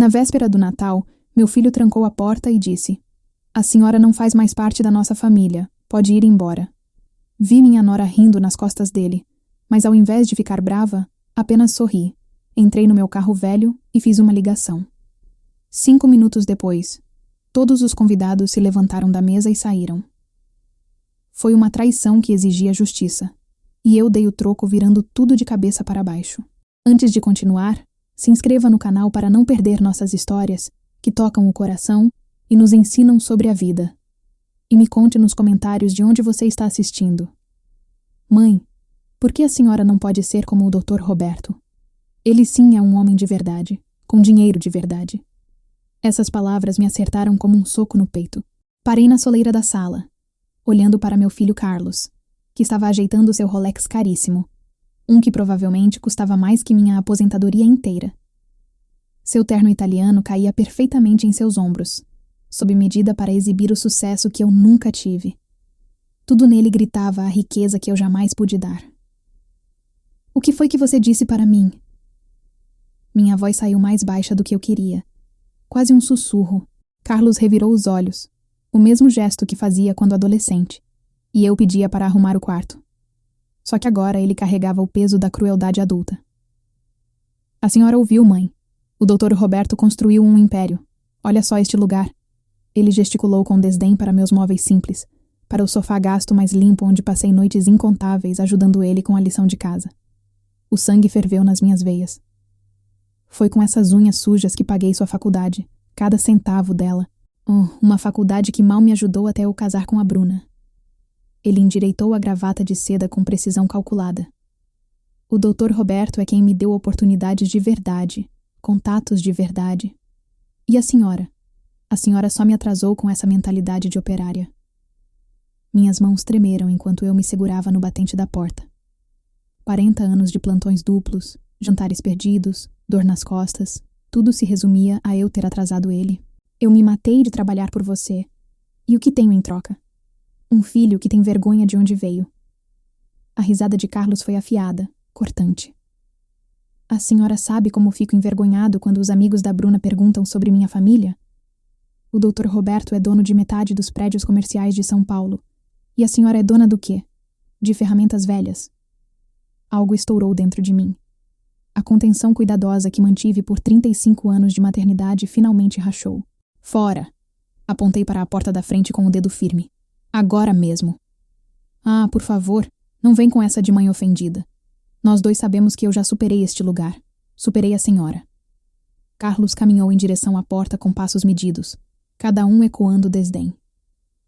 Na véspera do Natal, meu filho trancou a porta e disse: "A senhora não faz mais parte da nossa família, pode ir embora." Vi minha nora rindo nas costas dele, mas ao invés de ficar brava, apenas sorri. Entrei no meu carro velho e fiz uma ligação. 5 minutos depois, todos os convidados se levantaram da mesa e saíram. Foi uma traição que exigia justiça, e eu dei o troco virando tudo de cabeça para baixo. Antes de continuar, se inscreva no canal para não perder nossas histórias, que tocam o coração e nos ensinam sobre a vida. E me conte nos comentários de onde você está assistindo. Mãe, por que a senhora não pode ser como o Dr. Roberto? Ele sim é um homem de verdade, com dinheiro de verdade. Essas palavras me acertaram como um soco no peito. Parei na soleira da sala, olhando para meu filho Carlos, que estava ajeitando seu Rolex caríssimo, um que provavelmente custava mais que minha aposentadoria inteira. Seu terno italiano caía perfeitamente em seus ombros, sob medida para exibir o sucesso que eu nunca tive. Tudo nele gritava a riqueza que eu jamais pude dar. "O que foi que você disse para mim?" Minha voz saiu mais baixa do que eu queria. Quase um sussurro. Carlos revirou os olhos, o mesmo gesto que fazia quando adolescente, e eu pedia para arrumar o quarto. Só que agora ele carregava o peso da crueldade adulta. "A senhora ouviu, mãe. O Dr. Roberto construiu um império. Olha só este lugar." Ele gesticulou com desdém para meus móveis simples, para o sofá gasto mais limpo onde passei noites incontáveis ajudando ele com a lição de casa. O sangue ferveu nas minhas veias. Foi com essas unhas sujas que paguei sua faculdade, cada centavo dela. Oh, uma faculdade que mal me ajudou até eu casar com a Bruna. Ele endireitou a gravata de seda com precisão calculada. "O Dr. Roberto é quem me deu oportunidades de verdade, contatos de verdade. E a senhora? A senhora só me atrasou com essa mentalidade de operária." Minhas mãos tremeram enquanto eu me segurava no batente da porta. 40 anos de plantões duplos, jantares perdidos, dor nas costas, tudo se resumia a eu ter atrasado ele. "Eu me matei de trabalhar por você. E o que tenho em troca? Um filho que tem vergonha de onde veio." A risada de Carlos foi afiada, cortante. "A senhora sabe como fico envergonhado quando os amigos da Bruna perguntam sobre minha família? O Dr. Roberto é dono de metade dos prédios comerciais de São Paulo. E a senhora é dona do quê? De ferramentas velhas." Algo estourou dentro de mim. A contenção cuidadosa que mantive por 35 anos de maternidade finalmente rachou. "Fora!" Apontei para a porta da frente com o dedo firme. "Agora mesmo." "Ah, por favor, não vem com essa de mãe ofendida. Nós dois sabemos que eu já superei este lugar. Superei a senhora." Carlos caminhou em direção à porta com passos medidos, cada um ecoando desdém.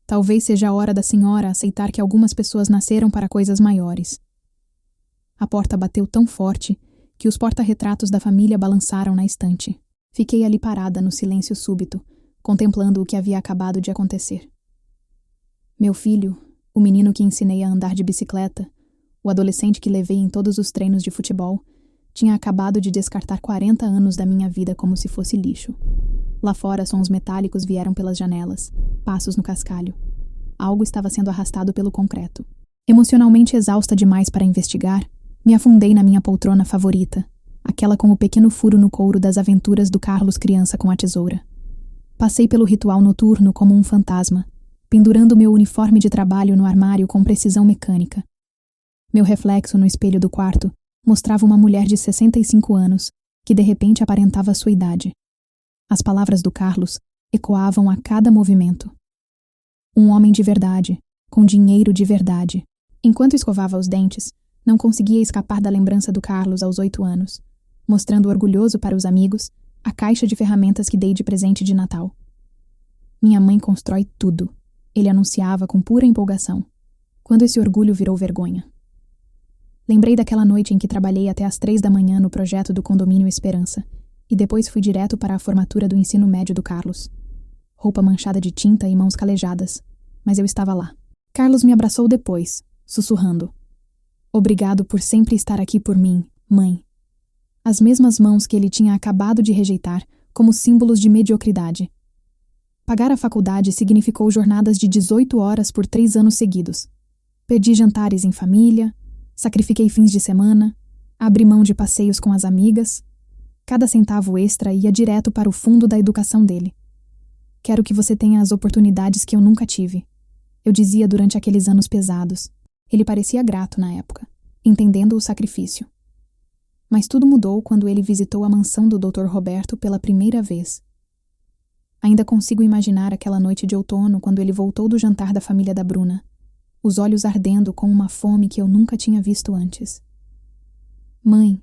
"Talvez seja a hora da senhora aceitar que algumas pessoas nasceram para coisas maiores." A porta bateu tão forte que os porta-retratos da família balançaram na estante. Fiquei ali parada no silêncio súbito, contemplando o que havia acabado de acontecer. Meu filho, o menino que ensinei a andar de bicicleta, o adolescente que levei em todos os treinos de futebol, tinha acabado de descartar 40 anos da minha vida como se fosse lixo. Lá fora, sons metálicos vieram pelas janelas, passos no cascalho. Algo estava sendo arrastado pelo concreto. Emocionalmente exausta demais para investigar, me afundei na minha poltrona favorita, aquela com o pequeno furo no couro das aventuras do Carlos criança com a tesoura. Passei pelo ritual noturno como um fantasma, pendurando meu uniforme de trabalho no armário com precisão mecânica. Meu reflexo no espelho do quarto mostrava uma mulher de 65 anos, que de repente aparentava sua idade. As palavras do Carlos ecoavam a cada movimento. Um homem de verdade, com dinheiro de verdade. Enquanto escovava os dentes, não conseguia escapar da lembrança do Carlos aos 8 anos, mostrando orgulhoso para os amigos a caixa de ferramentas que dei de presente de Natal. "Minha mãe constrói tudo", ele anunciava com pura empolgação, quando esse orgulho virou vergonha. Lembrei daquela noite em que trabalhei até às 3 da manhã no projeto do Condomínio Esperança, e depois fui direto para a formatura do ensino médio do Carlos. Roupa manchada de tinta e mãos calejadas, mas eu estava lá. Carlos me abraçou depois, sussurrando: "Obrigado por sempre estar aqui por mim, mãe." As mesmas mãos que ele tinha acabado de rejeitar como símbolos de mediocridade. Pagar a faculdade significou jornadas de 18 horas por 3 anos seguidos. Perdi jantares em família, sacrifiquei fins de semana, abri mão de passeios com as amigas. Cada centavo extra ia direto para o fundo da educação dele. Quero que você tenha as oportunidades que eu nunca tive. Eu dizia durante aqueles anos pesados. Ele parecia grato na época, entendendo o sacrifício. Mas tudo mudou quando ele visitou a mansão do Dr. Roberto pela primeira vez. Ainda consigo imaginar aquela noite de outono quando ele voltou do jantar da família da Bruna, os olhos ardendo com uma fome que eu nunca tinha visto antes. Mãe,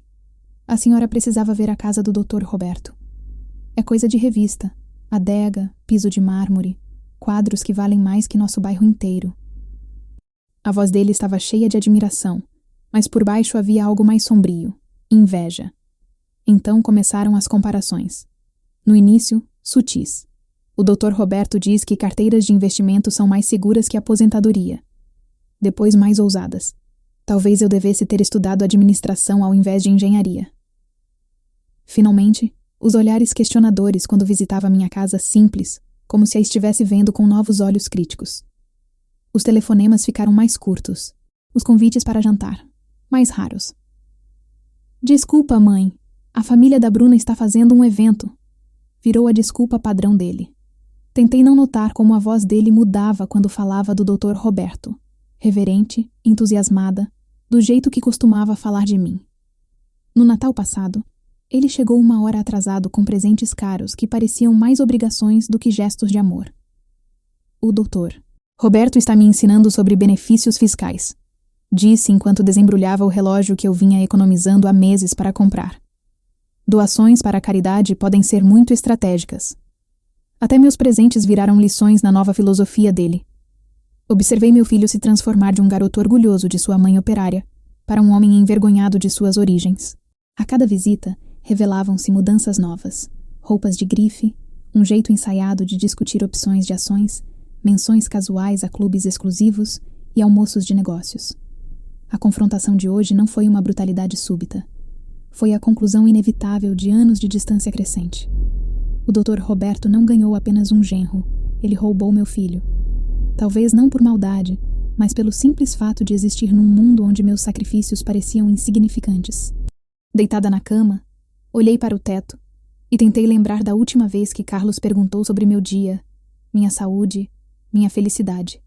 a senhora precisava ver a casa do Dr. Roberto. É coisa de revista, adega, piso de mármore, quadros que valem mais que nosso bairro inteiro. A voz dele estava cheia de admiração, mas por baixo havia algo mais sombrio, inveja. Então começaram as comparações. No início, sutis. O Dr. Roberto diz que carteiras de investimento são mais seguras que a aposentadoria. Depois mais ousadas. Talvez eu devesse ter estudado administração ao invés de engenharia. Finalmente, os olhares questionadores quando visitava minha casa simples, como se a estivesse vendo com novos olhos críticos. Os telefonemas ficaram mais curtos. Os convites para jantar, mais raros. Desculpa, mãe. A família da Bruna está fazendo um evento. Virou a desculpa padrão dele. Tentei não notar como a voz dele mudava quando falava do Dr. Roberto. Reverente, entusiasmada, do jeito que costumava falar de mim. No Natal passado, ele chegou 1 hora atrasado com presentes caros que pareciam mais obrigações do que gestos de amor. O doutor. Roberto está me ensinando sobre benefícios fiscais, disse enquanto desembrulhava o relógio que eu vinha economizando há meses para comprar. Doações para a caridade podem ser muito estratégicas. Até meus presentes viraram lições na nova filosofia dele. Observei meu filho se transformar de um garoto orgulhoso de sua mãe operária para um homem envergonhado de suas origens. A cada visita, revelavam-se mudanças novas, roupas de grife, um jeito ensaiado de discutir opções de ações, menções casuais a clubes exclusivos e almoços de negócios. A confrontação de hoje não foi uma brutalidade súbita. Foi a conclusão inevitável de anos de distância crescente. O Dr. Roberto não ganhou apenas um genro, ele roubou meu filho. Talvez não por maldade, mas pelo simples fato de existir num mundo onde meus sacrifícios pareciam insignificantes. Deitada na cama, olhei para o teto e tentei lembrar da última vez que Carlos perguntou sobre meu dia, minha saúde, minha felicidade.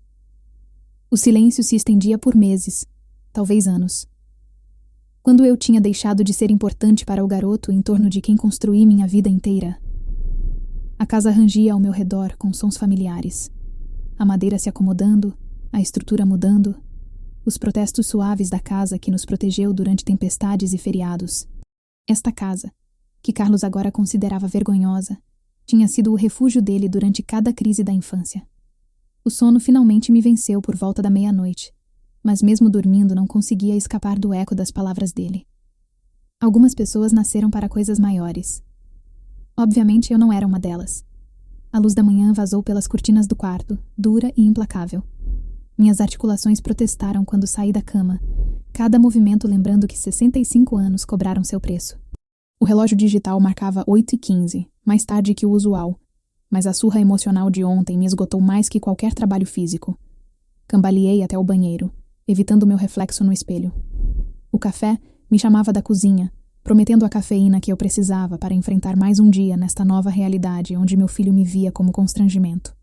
O silêncio se estendia por meses, talvez anos. Quando eu tinha deixado de ser importante para o garoto em torno de quem construí minha vida inteira? A casa rangia ao meu redor com sons familiares. A madeira se acomodando, a estrutura mudando, os protestos suaves da casa que nos protegeu durante tempestades e feriados. Esta casa, que Carlos agora considerava vergonhosa, tinha sido o refúgio dele durante cada crise da infância. O sono finalmente me venceu por volta da meia-noite, mas mesmo dormindo não conseguia escapar do eco das palavras dele. Algumas pessoas nasceram para coisas maiores. Obviamente eu não era uma delas. A luz da manhã vazou pelas cortinas do quarto, dura e implacável. Minhas articulações protestaram quando saí da cama, cada movimento lembrando que 65 anos cobraram seu preço. O relógio digital marcava 8h15, mais tarde que o usual, mas a surra emocional de ontem me esgotou mais que qualquer trabalho físico. Cambaleei até o banheiro, evitando meu reflexo no espelho. O café me chamava da cozinha, prometendo a cafeína que eu precisava para enfrentar mais um dia nesta nova realidade onde meu filho me via como constrangimento.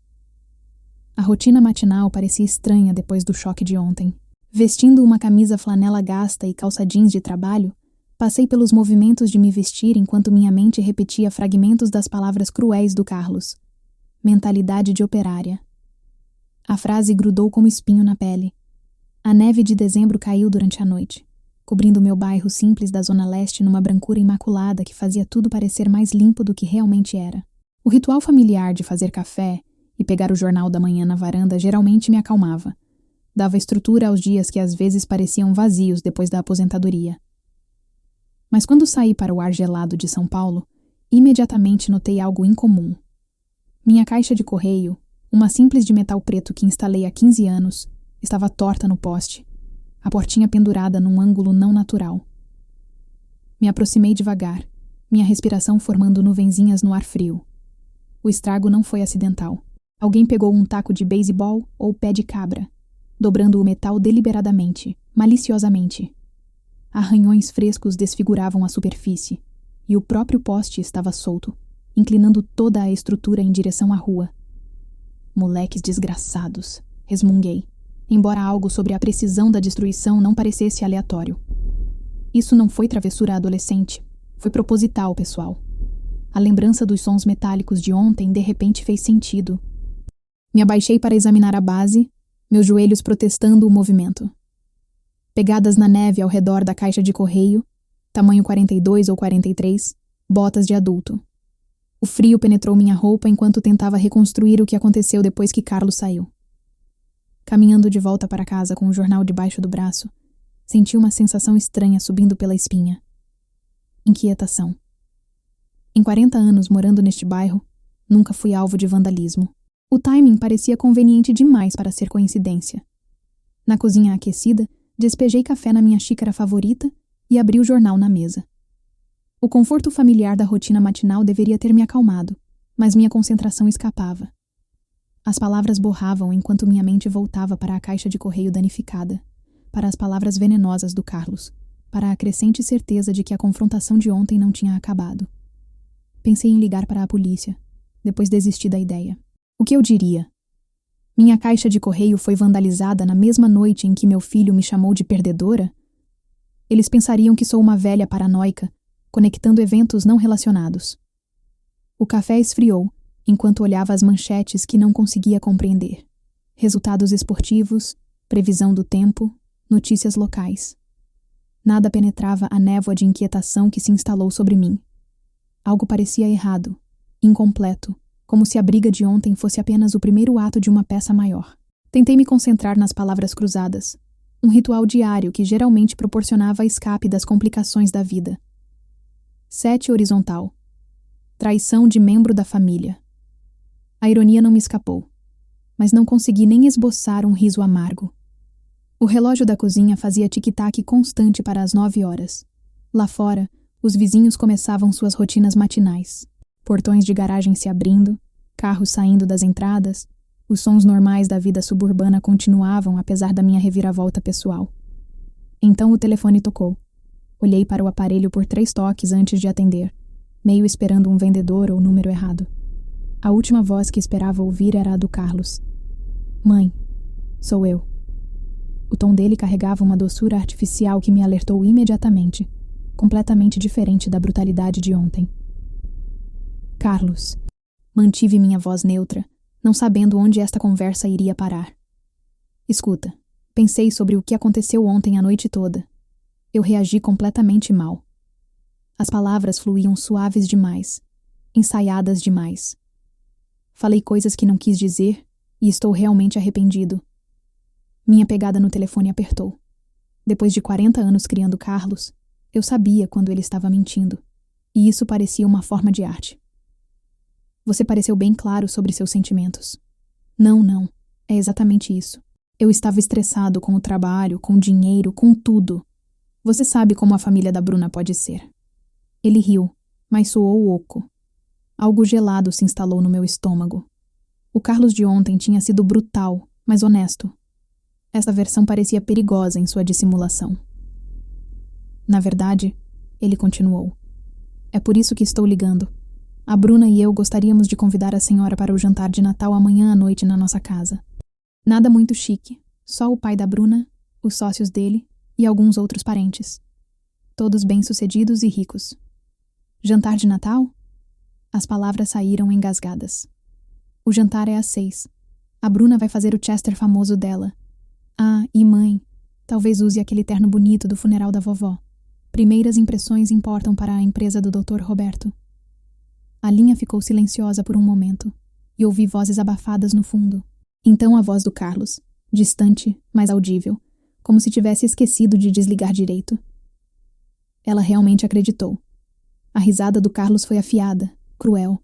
A rotina matinal parecia estranha depois do choque de ontem. Vestindo uma camisa flanela gasta e calça jeans de trabalho, passei pelos movimentos de me vestir enquanto minha mente repetia fragmentos das palavras cruéis do Carlos. Mentalidade de operária. A frase grudou como espinho na pele. A neve de dezembro caiu durante a noite, cobrindo meu bairro simples da Zona Leste numa brancura imaculada que fazia tudo parecer mais limpo do que realmente era. O ritual familiar de fazer café e pegar o jornal da manhã na varanda geralmente me acalmava. Dava estrutura aos dias que às vezes pareciam vazios depois da aposentadoria. Mas quando saí para o ar gelado de São Paulo, imediatamente notei algo incomum. Minha caixa de correio, uma simples de metal preto que instalei há 15 anos, estava torta no poste, a portinha pendurada num ângulo não natural. Me aproximei devagar, minha respiração formando nuvenzinhas no ar frio. O estrago não foi acidental. Alguém pegou um taco de beisebol ou pé de cabra, dobrando o metal deliberadamente, maliciosamente. Arranhões frescos desfiguravam a superfície, e o próprio poste estava solto, inclinando toda a estrutura em direção à rua. Moleques desgraçados, resmunguei, embora algo sobre a precisão da destruição não parecesse aleatório. Isso não foi travessura adolescente, foi proposital, pessoal. A lembrança dos sons metálicos de ontem de repente fez sentido. Me abaixei para examinar a base, meus joelhos protestando o movimento. Pegadas na neve ao redor da caixa de correio, tamanho 42 ou 43, botas de adulto. O frio penetrou minha roupa enquanto tentava reconstruir o que aconteceu depois que Carlos saiu. Caminhando de volta para casa com o jornal debaixo do braço, senti uma sensação estranha subindo pela espinha. Inquietação. Em 40 anos morando neste bairro, nunca fui alvo de vandalismo. O timing parecia conveniente demais para ser coincidência. Na cozinha aquecida, despejei café na minha xícara favorita e abri o jornal na mesa. O conforto familiar da rotina matinal deveria ter me acalmado, mas minha concentração escapava. As palavras borravam enquanto minha mente voltava para a caixa de correio danificada, para as palavras venenosas do Carlos, para a crescente certeza de que a confrontação de ontem não tinha acabado. Pensei em ligar para a polícia, depois desisti da ideia. O que eu diria? Minha caixa de correio foi vandalizada na mesma noite em que meu filho me chamou de perdedora? Eles pensariam que sou uma velha paranoica, conectando eventos não relacionados. O café esfriou, enquanto olhava as manchetes que não conseguia compreender. Resultados esportivos, previsão do tempo, notícias locais. Nada penetrava a névoa de inquietação que se instalou sobre mim. Algo parecia errado, incompleto, como se a briga de ontem fosse apenas o primeiro ato de uma peça maior. Tentei me concentrar nas palavras cruzadas, um ritual diário que geralmente proporcionava escape das complicações da vida. 7 horizontal. Traição de membro da família. A ironia não me escapou, mas não consegui nem esboçar um riso amargo. O relógio da cozinha fazia tic-tac constante para as 9 horas. Lá fora, os vizinhos começavam suas rotinas matinais. Portões de garagem se abrindo, carros saindo das entradas, os sons normais da vida suburbana continuavam apesar da minha reviravolta pessoal. Então o telefone tocou. Olhei para o aparelho por 3 toques antes de atender, meio esperando um vendedor ou número errado. A última voz que esperava ouvir era a do Carlos. Mãe, sou eu. O tom dele carregava uma doçura artificial que me alertou imediatamente, completamente diferente da brutalidade de ontem. Carlos. Mantive minha voz neutra, não sabendo onde esta conversa iria parar. Escuta, pensei sobre o que aconteceu ontem a noite toda. Eu reagi completamente mal. As palavras fluíam suaves demais, ensaiadas demais. Falei coisas que não quis dizer e estou realmente arrependido. Minha pegada no telefone apertou. Depois de 40 anos criando Carlos, eu sabia quando ele estava mentindo, e isso parecia uma forma de arte. Você pareceu bem claro sobre seus sentimentos. Não, é exatamente isso. Eu estava estressado com o trabalho, com o dinheiro, com tudo. Você sabe como a família da Bruna pode ser. Ele riu, mas soou oco. Algo gelado se instalou no meu estômago. O Carlos de ontem tinha sido brutal, mas honesto. Essa versão parecia perigosa em sua dissimulação. Na verdade, ele continuou. É por isso que estou ligando. A Bruna e eu gostaríamos de convidar a senhora para o jantar de Natal amanhã à noite na nossa casa. Nada muito chique, só o pai da Bruna, os sócios dele e alguns outros parentes. Todos bem-sucedidos e ricos. Jantar de Natal? As palavras saíram engasgadas. O jantar é às 6. A Bruna vai fazer o Chester famoso dela. Ah, e mãe, talvez use aquele terno bonito do funeral da vovó. Primeiras impressões importam para a empresa do Dr. Roberto. A linha ficou silenciosa por um momento, e ouvi vozes abafadas no fundo. Então a voz do Carlos, distante, mas audível, como se tivesse esquecido de desligar direito. Ela realmente acreditou. A risada do Carlos foi afiada, cruel.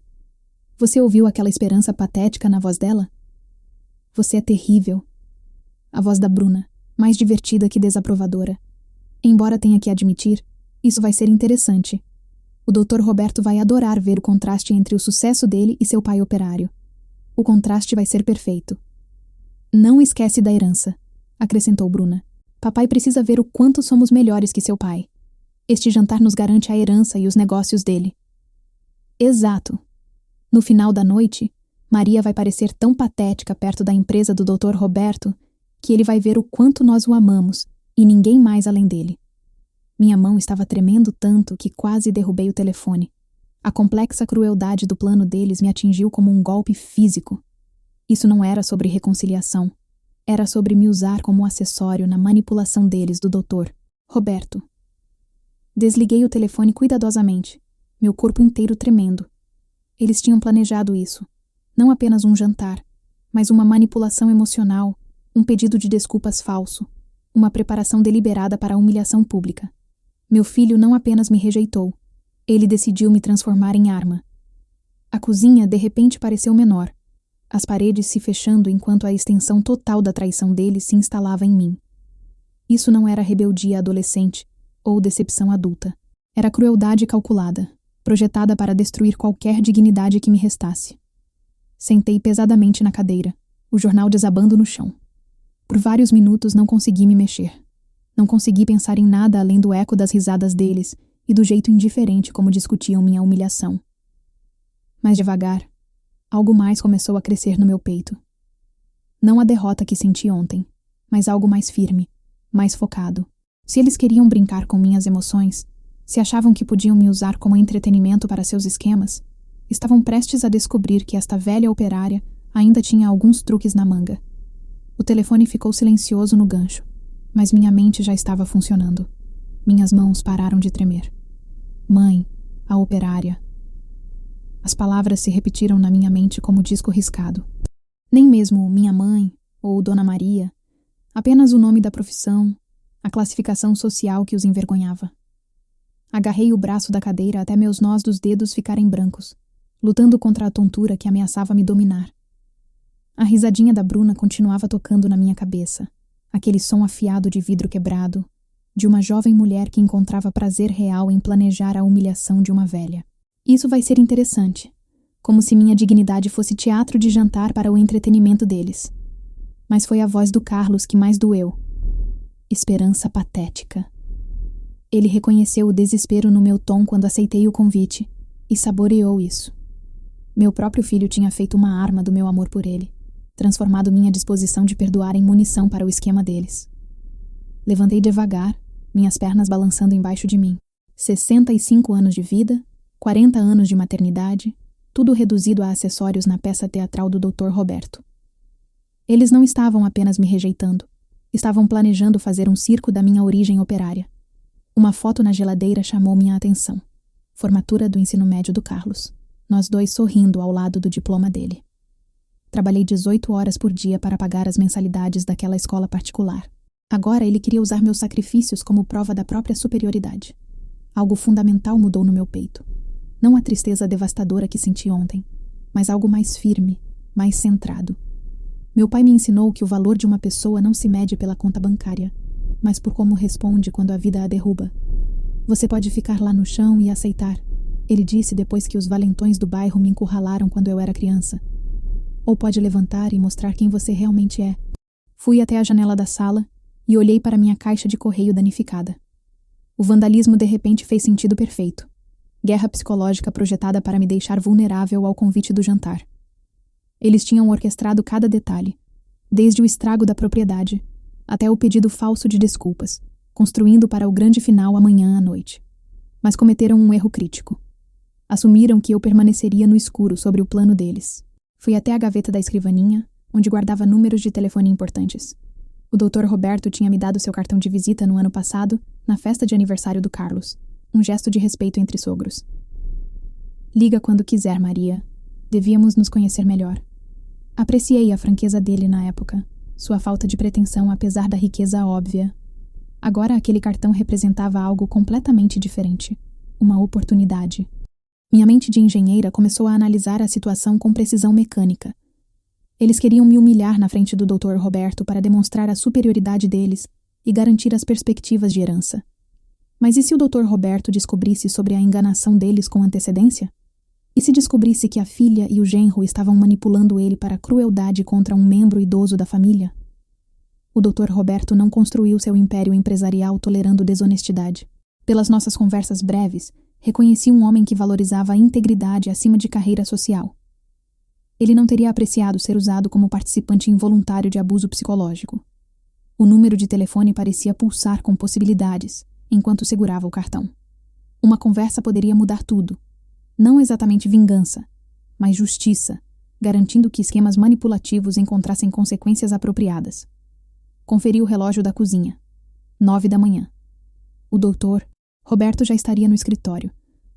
Você ouviu aquela esperança patética na voz dela? Você é terrível. A voz da Bruna, mais divertida que desaprovadora. Embora tenha que admitir, isso vai ser interessante. O Dr. Roberto vai adorar ver o contraste entre o sucesso dele e seu pai operário. O contraste vai ser perfeito. Não esquece da herança, acrescentou Bruna. Papai precisa ver o quanto somos melhores que seu pai. Este jantar nos garante a herança e os negócios dele. Exato. No final da noite, Maria vai parecer tão patética perto da empresa do Dr. Roberto que ele vai ver o quanto nós o amamos e ninguém mais além dele. Minha mão estava tremendo tanto que quase derrubei o telefone. A complexa crueldade do plano deles me atingiu como um golpe físico. Isso não era sobre reconciliação. Era sobre me usar como acessório na manipulação deles do Dr. Roberto. Desliguei o telefone cuidadosamente, meu corpo inteiro tremendo. Eles tinham planejado isso. Não apenas um jantar, mas uma manipulação emocional, um pedido de desculpas falso, uma preparação deliberada para a humilhação pública. Meu filho não apenas me rejeitou, ele decidiu me transformar em arma. A cozinha de repente pareceu menor, as paredes se fechando enquanto a extensão total da traição dele se instalava em mim. Isso não era rebeldia adolescente ou decepção adulta. Era crueldade calculada, projetada para destruir qualquer dignidade que me restasse. Sentei pesadamente na cadeira, o jornal desabando no chão. Por vários minutos não consegui me mexer. Não consegui pensar em nada além do eco das risadas deles e do jeito indiferente como discutiam minha humilhação. Mas devagar, algo mais começou a crescer no meu peito. Não a derrota que senti ontem, mas algo mais firme, mais focado. Se eles queriam brincar com minhas emoções, se achavam que podiam me usar como entretenimento para seus esquemas, estavam prestes a descobrir que esta velha operária ainda tinha alguns truques na manga. O telefone ficou silencioso no gancho, mas minha mente já estava funcionando. Minhas mãos pararam de tremer. Mãe, a operária. As palavras se repetiram na minha mente como disco riscado. Nem mesmo minha mãe ou Dona Maria, apenas o nome da profissão, a classificação social que os envergonhava. Agarrei o braço da cadeira até meus nós dos dedos ficarem brancos, lutando contra a tontura que ameaçava me dominar. A risadinha da Bruna continuava tocando na minha cabeça, aquele som afiado de vidro quebrado, de uma jovem mulher que encontrava prazer real em planejar a humilhação de uma velha. Isso vai ser interessante, como se minha dignidade fosse teatro de jantar para o entretenimento deles. Mas foi a voz do Carlos que mais doeu. Esperança patética. Ele reconheceu o desespero no meu tom quando aceitei o convite e saboreou isso. Meu próprio filho tinha feito uma arma do meu amor por ele, transformado minha disposição de perdoar em munição para o esquema deles. Levantei devagar, minhas pernas balançando embaixo de mim. 65 anos de vida, 40 anos de maternidade, tudo reduzido a acessórios na peça teatral do Dr. Roberto. Eles não estavam apenas me rejeitando, estavam planejando fazer um circo da minha origem operária. Uma foto na geladeira chamou minha atenção. Formatura do ensino médio do Carlos. Nós dois sorrindo ao lado do diploma dele. Trabalhei 18 horas por dia para pagar as mensalidades daquela escola particular. Agora ele queria usar meus sacrifícios como prova da própria superioridade. Algo fundamental mudou no meu peito. Não a tristeza devastadora que senti ontem, mas algo mais firme, mais centrado. Meu pai me ensinou que o valor de uma pessoa não se mede pela conta bancária, mas por como responde quando a vida a derruba. Você pode ficar lá no chão e aceitar, ele disse depois que os valentões do bairro me encurralaram quando eu era criança. Ou pode levantar e mostrar quem você realmente é. Fui até a janela da sala e olhei para minha caixa de correio danificada. O vandalismo de repente fez sentido perfeito. Guerra psicológica projetada para me deixar vulnerável ao convite do jantar. Eles tinham orquestrado cada detalhe, desde o estrago da propriedade até o pedido falso de desculpas, construindo para o grande final amanhã à noite. Mas cometeram um erro crítico. Assumiram que eu permaneceria no escuro sobre o plano deles. Fui até a gaveta da escrivaninha, onde guardava números de telefone importantes. O Dr. Roberto tinha me dado seu cartão de visita no ano passado, na festa de aniversário do Carlos, um gesto de respeito entre sogros. Liga quando quiser, Maria. Devíamos nos conhecer melhor. Apreciei a franqueza dele na época, sua falta de pretensão apesar da riqueza óbvia. Agora aquele cartão representava algo completamente diferente. Uma oportunidade. Minha mente de engenheira começou a analisar a situação com precisão mecânica. Eles queriam me humilhar na frente do Dr. Roberto para demonstrar a superioridade deles e garantir as perspectivas de herança. Mas e se o Dr. Roberto descobrisse sobre a enganação deles com antecedência? E se descobrisse que a filha e o genro estavam manipulando ele para crueldade contra um membro idoso da família? O Dr. Roberto não construiu seu império empresarial tolerando desonestidade. Pelas nossas conversas breves, reconheci um homem que valorizava a integridade acima de carreira social. Ele não teria apreciado ser usado como participante involuntário de abuso psicológico. O número de telefone parecia pulsar com possibilidades, enquanto segurava o cartão. Uma conversa poderia mudar tudo. Não exatamente vingança, mas justiça, garantindo que esquemas manipulativos encontrassem consequências apropriadas. Conferi o relógio da cozinha. 9 da manhã. O doutor Roberto já estaria no escritório,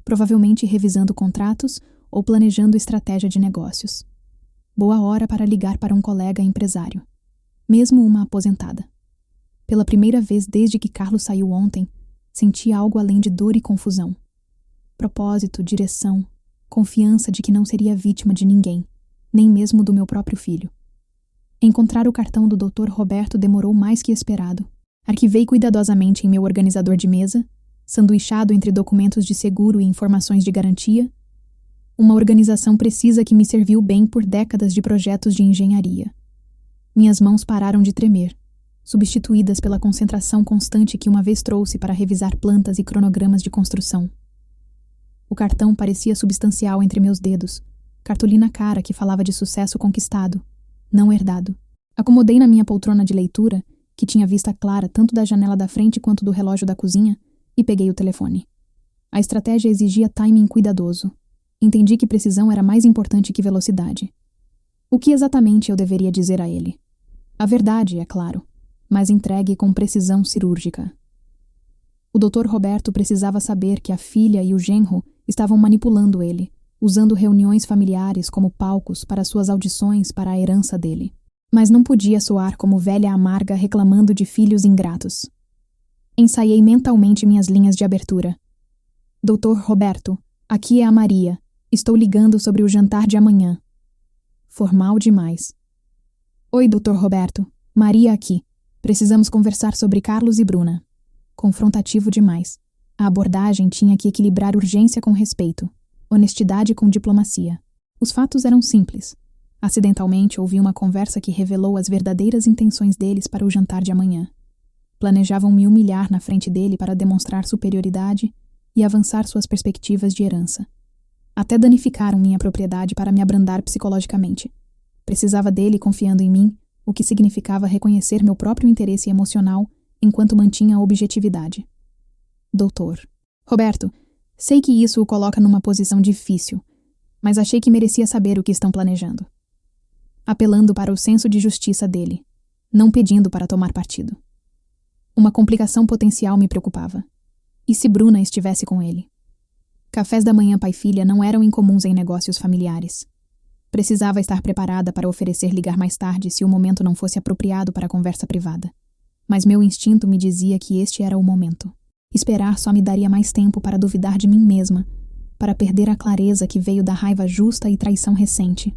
provavelmente revisando contratos ou planejando estratégia de negócios. Boa hora para ligar para um colega empresário, mesmo uma aposentada. Pela primeira vez desde que Carlos saiu ontem, senti algo além de dor e confusão. Propósito, direção, confiança de que não seria vítima de ninguém, nem mesmo do meu próprio filho. Encontrar o cartão do Dr. Roberto demorou mais que esperado. Arquivei cuidadosamente em meu organizador de mesa, sanduichado entre documentos de seguro e informações de garantia, uma organização precisa que me serviu bem por décadas de projetos de engenharia. Minhas mãos pararam de tremer, substituídas pela concentração constante que uma vez trouxe para revisar plantas e cronogramas de construção. O cartão parecia substancial entre meus dedos, cartolina cara que falava de sucesso conquistado, não herdado. Acomodei na minha poltrona de leitura, que tinha vista clara tanto da janela da frente quanto do relógio da cozinha, e peguei o telefone. A estratégia exigia timing cuidadoso. Entendi que precisão era mais importante que velocidade. O que exatamente eu deveria dizer a ele? A verdade, é claro, mas entregue com precisão cirúrgica. O Dr. Roberto precisava saber que a filha e o genro estavam manipulando ele, usando reuniões familiares como palcos para suas audições para a herança dele. Mas não podia soar como velha amarga reclamando de filhos ingratos. Ensaiei mentalmente minhas linhas de abertura. Dr. Roberto, aqui é a Maria. Estou ligando sobre o jantar de amanhã. Formal demais. Oi, Dr. Roberto. Maria aqui. Precisamos conversar sobre Carlos e Bruna. Confrontativo demais. A abordagem tinha que equilibrar urgência com respeito, honestidade com diplomacia. Os fatos eram simples. Acidentalmente ouvi uma conversa que revelou as verdadeiras intenções deles para o jantar de amanhã. Planejavam me humilhar na frente dele para demonstrar superioridade e avançar suas perspectivas de herança. Até danificaram minha propriedade para me abrandar psicologicamente. Precisava dele confiando em mim, o que significava reconhecer meu próprio interesse emocional enquanto mantinha a objetividade. Doutor. Roberto, sei que isso o coloca numa posição difícil, mas achei que merecia saber o que estão planejando. Apelando para o senso de justiça dele, não pedindo para tomar partido. Uma complicação potencial me preocupava. E se Bruna estivesse com ele? Cafés da manhã pai e filha não eram incomuns em negócios familiares. Precisava estar preparada para oferecer ligar mais tarde se o momento não fosse apropriado para a conversa privada. Mas meu instinto me dizia que este era o momento. Esperar só me daria mais tempo para duvidar de mim mesma, para perder a clareza que veio da raiva justa e traição recente.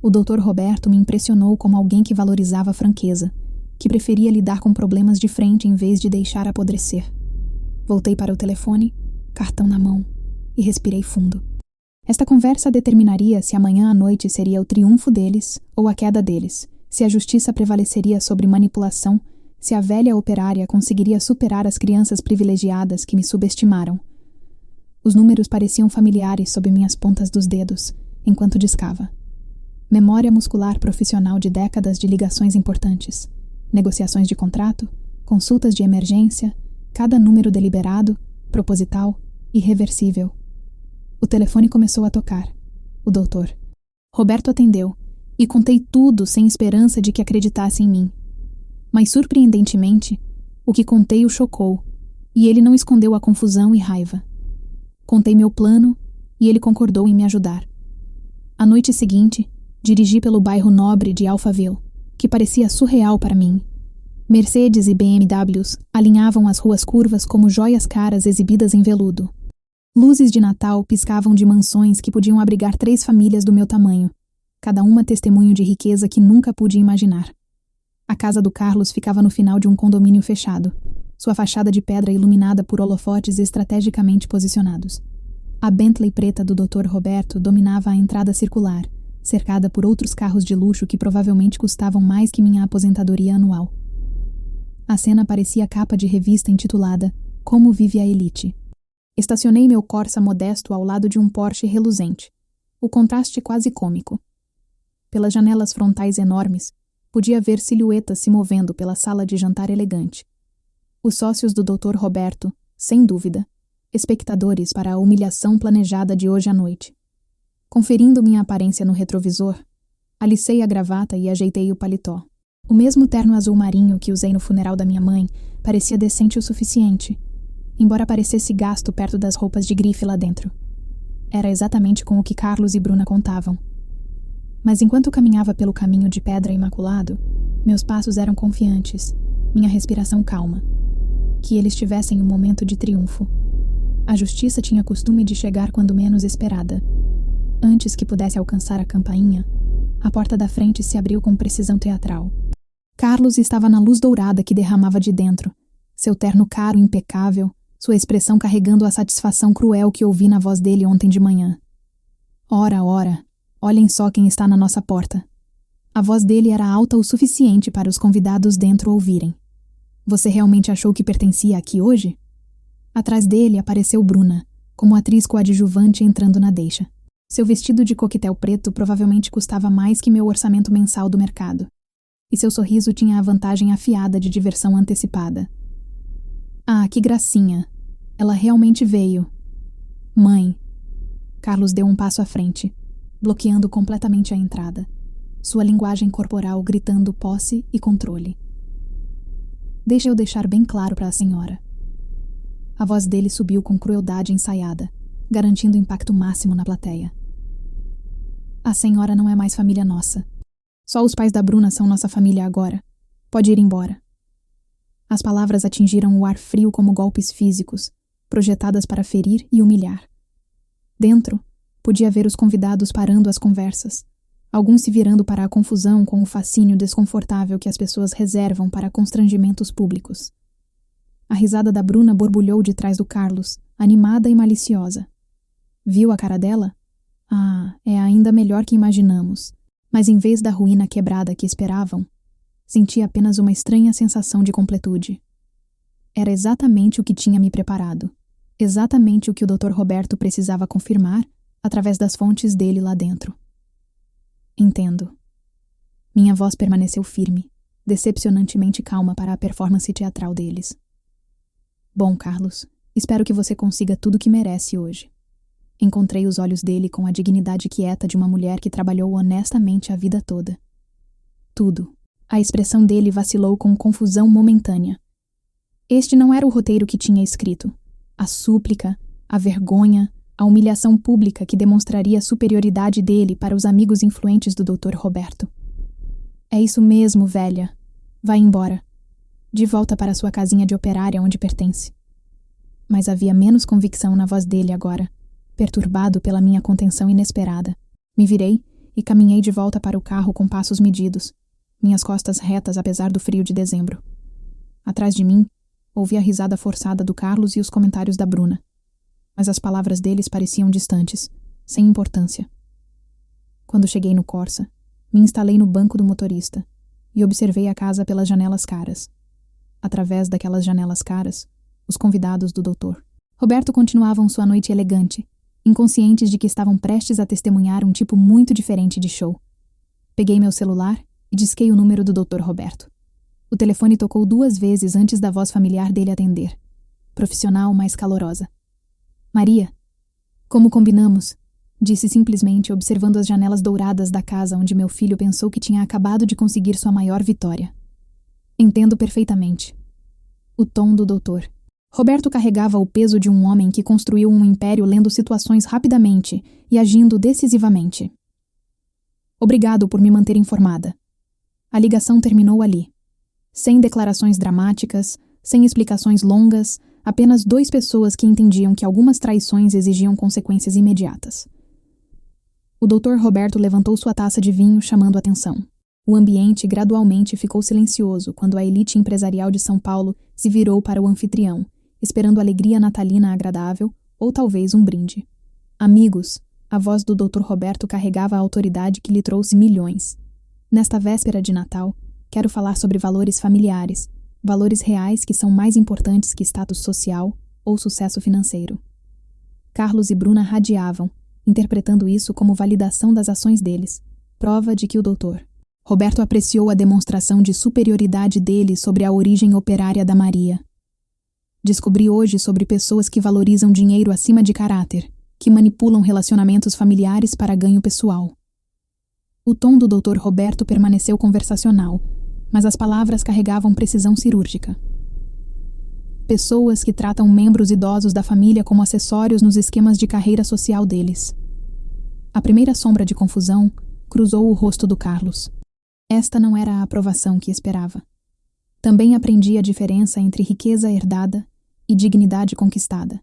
O Dr. Roberto me impressionou como alguém que valorizava a franqueza, que preferia lidar com problemas de frente em vez de deixar apodrecer. Voltei para o telefone, cartão na mão, e respirei fundo. Esta conversa determinaria se amanhã à noite seria o triunfo deles ou a queda deles, se a justiça prevaleceria sobre manipulação, se a velha operária conseguiria superar as crianças privilegiadas que me subestimaram. Os números pareciam familiares sob minhas pontas dos dedos, enquanto discava. Memória muscular profissional de décadas de ligações importantes, negociações de contrato, consultas de emergência, cada número deliberado, proposital, irreversível. O telefone começou a tocar. O doutor. Roberto atendeu, e contei tudo sem esperança de que acreditasse em mim. Mas, surpreendentemente, o que contei o chocou, e ele não escondeu a confusão e raiva. Contei meu plano, e ele concordou em me ajudar. À noite seguinte, dirigi pelo bairro nobre de Alphaville, que parecia surreal para mim. Mercedes e BMWs alinhavam as ruas curvas como joias caras exibidas em veludo. Luzes de Natal piscavam de mansões que podiam abrigar 3 famílias do meu tamanho, cada uma testemunho de riqueza que nunca pude imaginar. A casa do Carlos ficava no final de um condomínio fechado, sua fachada de pedra iluminada por holofotes estrategicamente posicionados. A Bentley preta do Dr. Roberto dominava a entrada circular, cercada por outros carros de luxo que provavelmente custavam mais que minha aposentadoria anual. A cena parecia capa de revista intitulada Como vive a elite? Estacionei meu Corsa modesto ao lado de um Porsche reluzente. O contraste quase cômico. Pelas janelas frontais enormes, podia ver silhuetas se movendo pela sala de jantar elegante. Os sócios do Dr. Roberto, sem dúvida, espectadores para a humilhação planejada de hoje à noite. Conferindo minha aparência no retrovisor, alicei a gravata e ajeitei o paletó. O mesmo terno azul marinho que usei no funeral da minha mãe parecia decente o suficiente, embora parecesse gasto perto das roupas de grife lá dentro. Era exatamente com o que Carlos e Bruna contavam. Mas enquanto caminhava pelo caminho de pedra imaculado, meus passos eram confiantes, minha respiração calma. Que eles tivessem um momento de triunfo. A justiça tinha costume de chegar quando menos esperada. Antes que pudesse alcançar a campainha, a porta da frente se abriu com precisão teatral. Carlos estava na luz dourada que derramava de dentro, seu terno caro e impecável, sua expressão carregando a satisfação cruel que ouvi na voz dele ontem de manhã. Ora, ora, olhem só quem está na nossa porta. A voz dele era alta o suficiente para os convidados dentro ouvirem. Você realmente achou que pertencia aqui hoje? Atrás dele apareceu Bruna, como atriz coadjuvante entrando na deixa. Seu vestido de coquetel preto provavelmente custava mais que meu orçamento mensal do mercado. E seu sorriso tinha a vantagem afiada de diversão antecipada. Ah, que gracinha! Ela realmente veio. Mãe. Carlos deu um passo à frente, bloqueando completamente a entrada, sua linguagem corporal gritando posse e controle. Deixa eu deixar bem claro para a senhora. A voz dele subiu com crueldade ensaiada, garantindo impacto máximo na plateia. A senhora não é mais família nossa. Só os pais da Bruna são nossa família agora. Pode ir embora. As palavras atingiram o ar frio como golpes físicos, projetadas para ferir e humilhar. Dentro, podia ver os convidados parando as conversas, alguns se virando para a confusão com o fascínio desconfortável que as pessoas reservam para constrangimentos públicos. A risada da Bruna borbulhou de trás do Carlos, animada e maliciosa. Viu a cara dela? Ah, é ainda melhor que imaginamos. Mas em vez da ruína quebrada que esperavam, senti apenas uma estranha sensação de completude. Era exatamente o que tinha me preparado. Exatamente o que o Dr. Roberto precisava confirmar através das fontes dele lá dentro. Entendo. Minha voz permaneceu firme, decepcionantemente calma para a performance teatral deles. Bom, Carlos, espero que você consiga tudo o que merece hoje. Encontrei os olhos dele com a dignidade quieta de uma mulher que trabalhou honestamente a vida toda. Tudo. A expressão dele vacilou com confusão momentânea. Este não era o roteiro que tinha escrito. A súplica, a vergonha, a humilhação pública que demonstraria a superioridade dele para os amigos influentes do Dr. Roberto. É isso mesmo, velha. Vá embora. De volta para sua casinha de operária onde pertence. Mas havia menos convicção na voz dele agora, perturbado pela minha contenção inesperada. Me virei e caminhei de volta para o carro com passos medidos, minhas costas retas apesar do frio de dezembro. Atrás de mim, ouvi a risada forçada do Carlos e os comentários da Bruna. Mas as palavras deles pareciam distantes, sem importância. Quando cheguei no Corsa, me instalei no banco do motorista e observei a casa pelas janelas caras. Através daquelas janelas caras, os convidados do doutor Roberto continuavam sua noite elegante, inconscientes de que estavam prestes a testemunhar um tipo muito diferente de show. Peguei meu celular e disquei o número do Dr. Roberto. O telefone tocou 2 vezes antes da voz familiar dele atender. Profissional, mas calorosa. Maria, como combinamos, disse simplesmente observando as janelas douradas da casa onde meu filho pensou que tinha acabado de conseguir sua maior vitória. Entendo perfeitamente. O tom do doutor. Roberto carregava o peso de um homem que construiu um império lendo situações rapidamente e agindo decisivamente. Obrigado por me manter informada. A ligação terminou ali. Sem declarações dramáticas, sem explicações longas, apenas 2 pessoas que entendiam que algumas traições exigiam consequências imediatas. O Dr. Roberto levantou sua taça de vinho, chamando atenção. O ambiente gradualmente ficou silencioso quando a elite empresarial de São Paulo se virou para o anfitrião, esperando alegria natalina agradável ou talvez um brinde. Amigos, a voz do Dr. Roberto carregava a autoridade que lhe trouxe milhões. Nesta véspera de Natal, quero falar sobre valores familiares, valores reais que são mais importantes que status social ou sucesso financeiro. Carlos e Bruna radiavam, interpretando isso como validação das ações deles, prova de que o Dr. Roberto apreciou a demonstração de superioridade dele sobre a origem operária da Maria. Descobri hoje sobre pessoas que valorizam dinheiro acima de caráter, que manipulam relacionamentos familiares para ganho pessoal. O tom do Dr. Roberto permaneceu conversacional, mas as palavras carregavam precisão cirúrgica. Pessoas que tratam membros idosos da família como acessórios nos esquemas de carreira social deles. A primeira sombra de confusão cruzou o rosto do Carlos. Esta não era a aprovação que esperava. Também aprendi a diferença entre riqueza herdada e dignidade conquistada,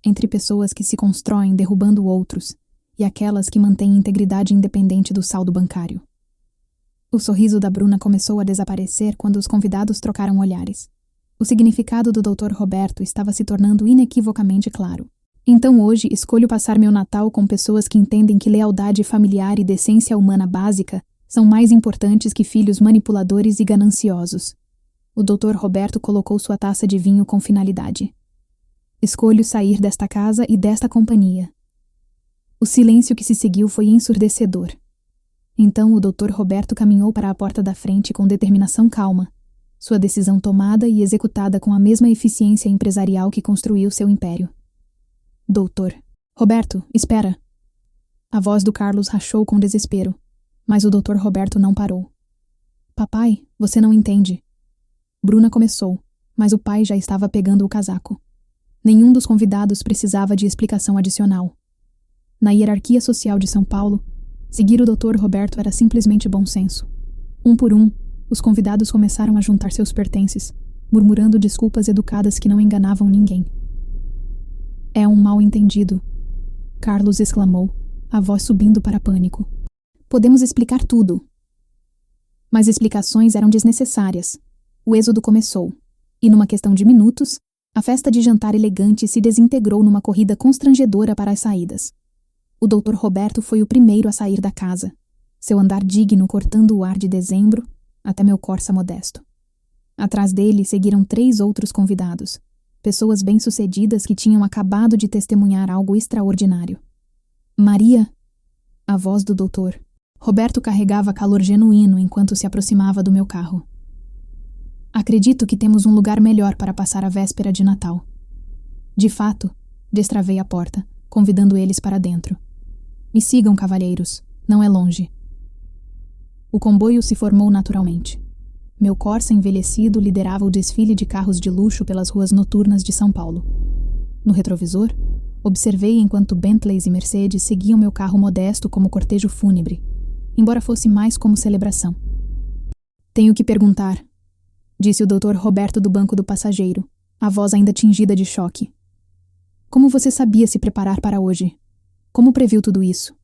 entre pessoas que se constroem derrubando outros e aquelas que mantêm integridade independente do saldo bancário. O sorriso da Bruna começou a desaparecer quando os convidados trocaram olhares. O significado do Dr. Roberto estava se tornando inequivocamente claro. Então hoje escolho passar meu Natal com pessoas que entendem que lealdade familiar e decência humana básica são mais importantes que filhos manipuladores e gananciosos. O Dr. Roberto colocou sua taça de vinho com finalidade. Escolho sair desta casa e desta companhia. O silêncio que se seguiu foi ensurdecedor. Então o Dr. Roberto caminhou para a porta da frente com determinação calma, sua decisão tomada e executada com a mesma eficiência empresarial que construiu seu império. Doutor. Roberto, espera. A voz do Carlos rachou com desespero, mas o Dr. Roberto não parou. Papai, você não entende. Bruna começou, mas o pai já estava pegando o casaco. Nenhum dos convidados precisava de explicação adicional. Na hierarquia social de São Paulo, seguir o Dr. Roberto era simplesmente bom senso. Um por um, os convidados começaram a juntar seus pertences, murmurando desculpas educadas que não enganavam ninguém. É um mal-entendido, Carlos exclamou, a voz subindo para pânico. Podemos explicar tudo. Mas explicações eram desnecessárias. O êxodo começou, e numa questão de minutos, a festa de jantar elegante se desintegrou numa corrida constrangedora para as saídas. O Dr. Roberto foi o primeiro a sair da casa, seu andar digno cortando o ar de dezembro até meu Corsa modesto. Atrás dele seguiram 3 outros convidados, pessoas bem-sucedidas que tinham acabado de testemunhar algo extraordinário. Maria, a voz do doutor. Roberto carregava calor genuíno enquanto se aproximava do meu carro. Acredito que temos um lugar melhor para passar a véspera de Natal. De fato, destravei a porta, convidando eles para dentro. Me sigam, cavalheiros, não é longe. O comboio se formou naturalmente. Meu Corsa envelhecido liderava o desfile de carros de luxo pelas ruas noturnas de São Paulo. No retrovisor, observei enquanto Bentleys e Mercedes seguiam meu carro modesto como cortejo fúnebre, embora fosse mais como celebração. Tenho que perguntar, disse o Dr. Roberto do banco do passageiro, a voz ainda tingida de choque. Como você sabia se preparar para hoje? Como previu tudo isso?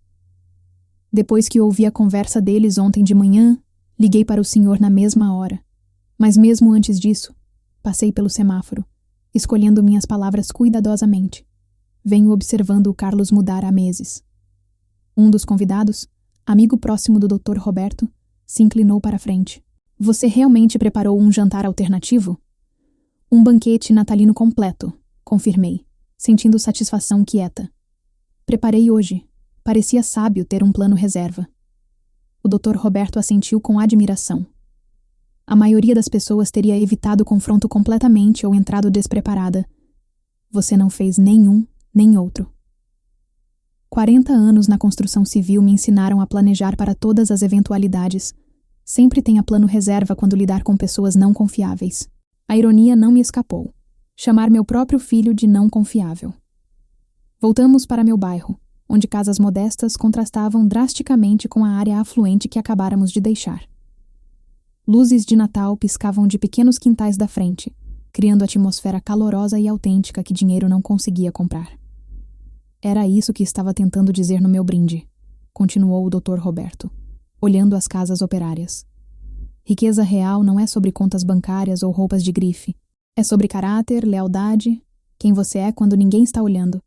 Depois que ouvi a conversa deles ontem de manhã, liguei para o senhor na mesma hora. Mas mesmo antes disso, passei pelo semáforo, escolhendo minhas palavras cuidadosamente. Venho observando o Carlos mudar há meses. Um dos convidados, amigo próximo do Dr. Roberto, se inclinou para a frente. Você realmente preparou um jantar alternativo? Um banquete natalino completo, confirmei, sentindo satisfação quieta. Preparei hoje. Parecia sábio ter um plano reserva. O Dr. Roberto assentiu com admiração. A maioria das pessoas teria evitado o confronto completamente ou entrado despreparada. Você não fez nenhum, nem outro. 40 anos na construção civil me ensinaram a planejar para todas as eventualidades. Sempre tenha plano reserva quando lidar com pessoas não confiáveis. A ironia não me escapou. Chamar meu próprio filho de não confiável. Voltamos para meu bairro, onde casas modestas contrastavam drasticamente com a área afluente que acabáramos de deixar. Luzes de Natal piscavam de pequenos quintais da frente, criando a atmosfera calorosa e autêntica que dinheiro não conseguia comprar. Era isso que estava tentando dizer no meu brinde, continuou o Dr. Roberto, olhando as casas operárias. Riqueza real não é sobre contas bancárias ou roupas de grife. É sobre caráter, lealdade, quem você é quando ninguém está olhando.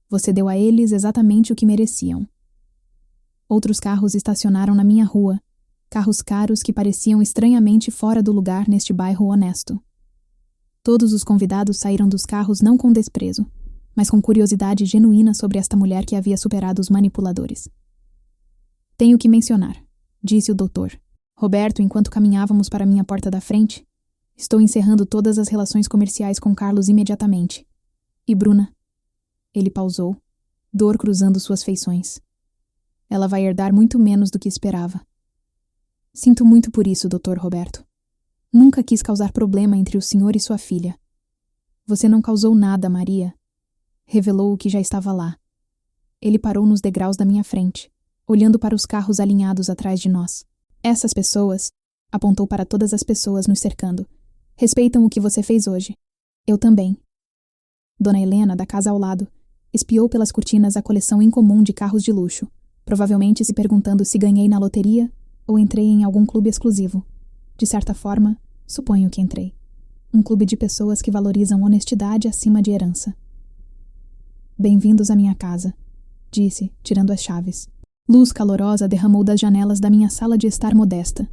Você deu a eles exatamente o que mereciam. Outros carros estacionaram na minha rua, carros caros que pareciam estranhamente fora do lugar neste bairro honesto. Todos os convidados saíram dos carros não com desprezo, mas com curiosidade genuína sobre esta mulher que havia superado os manipuladores. Tenho que mencionar, disse o doutor Roberto enquanto caminhávamos para minha porta da frente. Estou encerrando todas as relações comerciais com Carlos imediatamente. E Bruna? Ele pausou, dor cruzando suas feições. Ela vai herdar muito menos do que esperava. Sinto muito por isso, Dr. Roberto. Nunca quis causar problema entre o senhor e sua filha. Você não causou nada, Maria. Revelou o que já estava lá. Ele parou nos degraus da minha frente, olhando para os carros alinhados atrás de nós. Essas pessoas, apontou para todas as pessoas nos cercando, respeitam o que você fez hoje. Eu também. Dona Helena, da casa ao lado, espiou pelas cortinas a coleção incomum de carros de luxo, provavelmente se perguntando se ganhei na loteria ou entrei em algum clube exclusivo. De certa forma, suponho que entrei. Um clube de pessoas que valorizam honestidade acima de herança. Bem-vindos à minha casa, disse, tirando as chaves. Luz calorosa derramou das janelas da minha sala de estar modesta,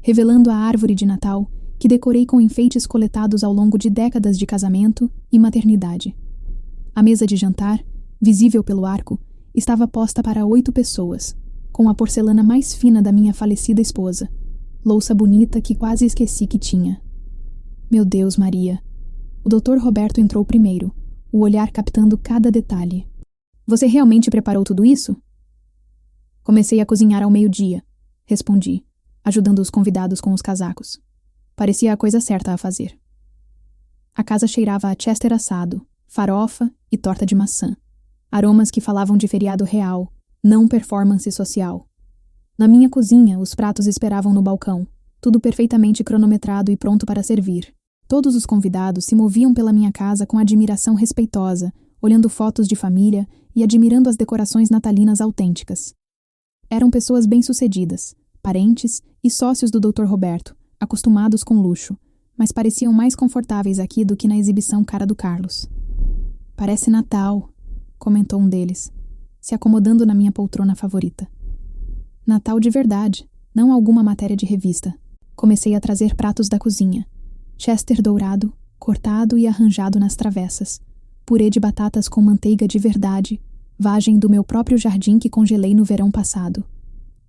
revelando a árvore de Natal que decorei com enfeites coletados ao longo de décadas de casamento e maternidade. A mesa de jantar, visível pelo arco, estava posta para 8 pessoas, com a porcelana mais fina da minha falecida esposa, louça bonita que quase esqueci que tinha. Meu Deus, Maria! O Dr. Roberto entrou primeiro, o olhar captando cada detalhe. Você realmente preparou tudo isso? Comecei a cozinhar ao meio-dia, respondi, ajudando os convidados com os casacos. Parecia a coisa certa a fazer. A casa cheirava a chester assado, farofa e torta de maçã. Aromas que falavam de feriado real, não performance social. Na minha cozinha, os pratos esperavam no balcão, tudo perfeitamente cronometrado e pronto para servir. Todos os convidados se moviam pela minha casa com admiração respeitosa, olhando fotos de família e admirando as decorações natalinas autênticas. Eram pessoas bem-sucedidas, parentes e sócios do Dr. Roberto, acostumados com luxo, mas pareciam mais confortáveis aqui do que na exibição cara do Carlos. Parece Natal, comentou um deles, se acomodando na minha poltrona favorita. Natal de verdade, não alguma matéria de revista. Comecei a trazer pratos da cozinha. Chester dourado, cortado e arranjado nas travessas. Purê de batatas com manteiga de verdade, vagem do meu próprio jardim que congelei no verão passado.